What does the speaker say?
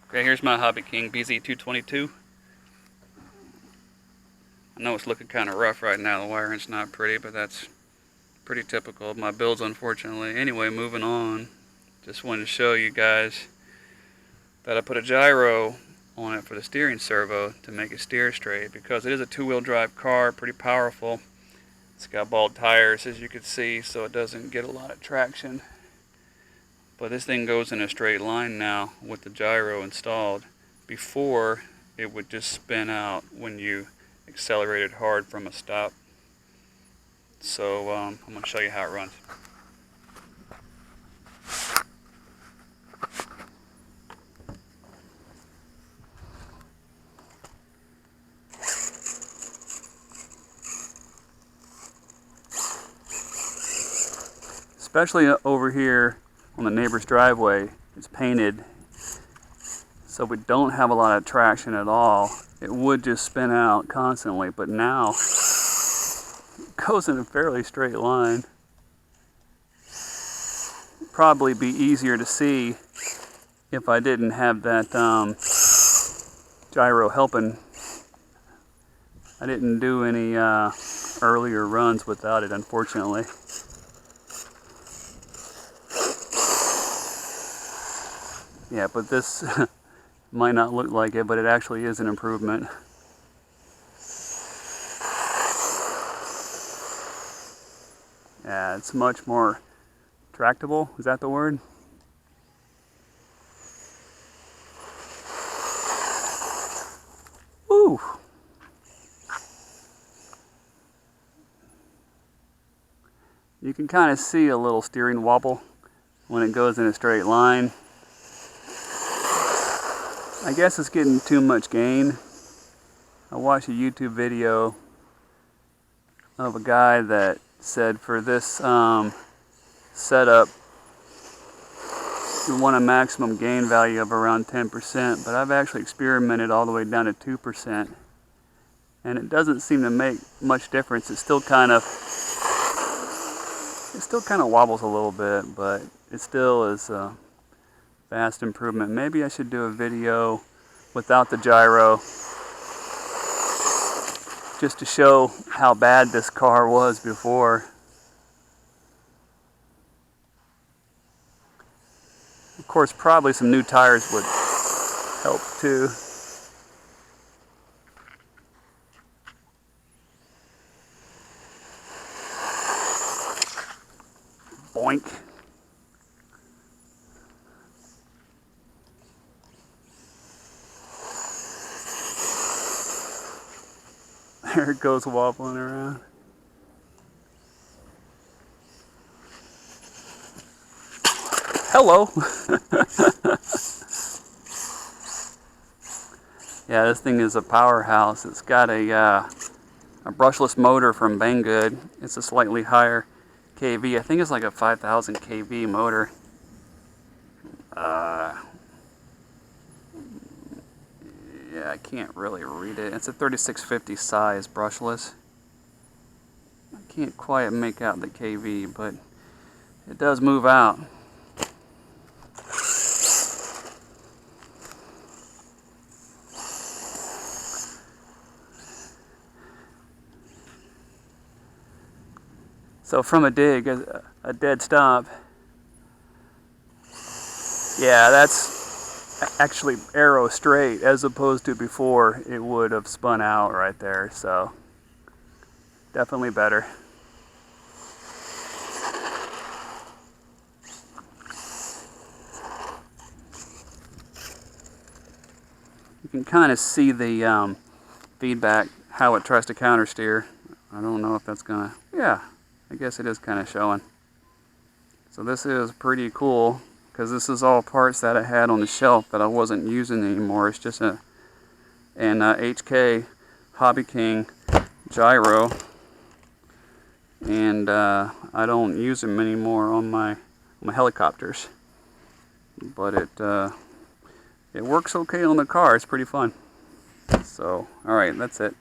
Okay, here's my Hobbyking BZ-222. I know it's looking kind of rough right now, the wiring's not pretty, but that's pretty typical of my builds, unfortunately. Anyway, moving on. Just wanted to show you guys that I put a gyro on it for the steering servo to make it steer straight, because it is a two-wheel drive car, pretty powerful. It's got bald tires, as you can see, so it doesn't get a lot of traction. But this thing goes in a straight line now with the gyro installed. Before, it would just spin out when you accelerated hard from a stop. So I'm going to show you how it runs. Especially over here on the neighbor's driveway, it's painted so we don't have a lot of traction at all. It would just spin out constantly, but now it goes in a fairly straight line. It'd probably be easier to see if I didn't have that gyro helping. I didn't do any earlier runs without it, unfortunately. Yeah, but this might not look like it, but it actually is an improvement. Yeah, it's much more tractable. Is that the word? Woo! You can kind of see a little steering wobble when it goes in a straight line. I guess it's getting too much gain. I watched a YouTube video of a guy that said for this setup you want a maximum gain value of around 10%, but I've actually experimented all the way down to 2%, and it doesn't seem to make much difference. It still kind of wobbles a little bit, but it still is vast improvement. Maybe I should do a video without the gyro just to show how bad this car was before. Of course, probably some new tires would help too. Boink. There it goes wobbling around. Hello! Yeah, this thing is a powerhouse. It's got a brushless motor from Banggood. It's a slightly higher kV. I think it's like a 5,000 kV motor. Yeah, I can't really read it. It's a 3650 size brushless. I can't quite make out the kV, but it does move out. So from a dig, a dead stop, yeah, that's actually arrow straight, as opposed to before it would have spun out right there. So definitely better. You can kind of see the feedback, how it tries to counter steer. I don't know if that's gonna, yeah, I guess it is kind of showing. So this is pretty cool, because this is all parts that I had on the shelf that I wasn't using anymore. It's just an HK Hobbyking gyro, and I don't use them anymore on my helicopters. But it works okay on the car. It's pretty fun. So, all right, that's it.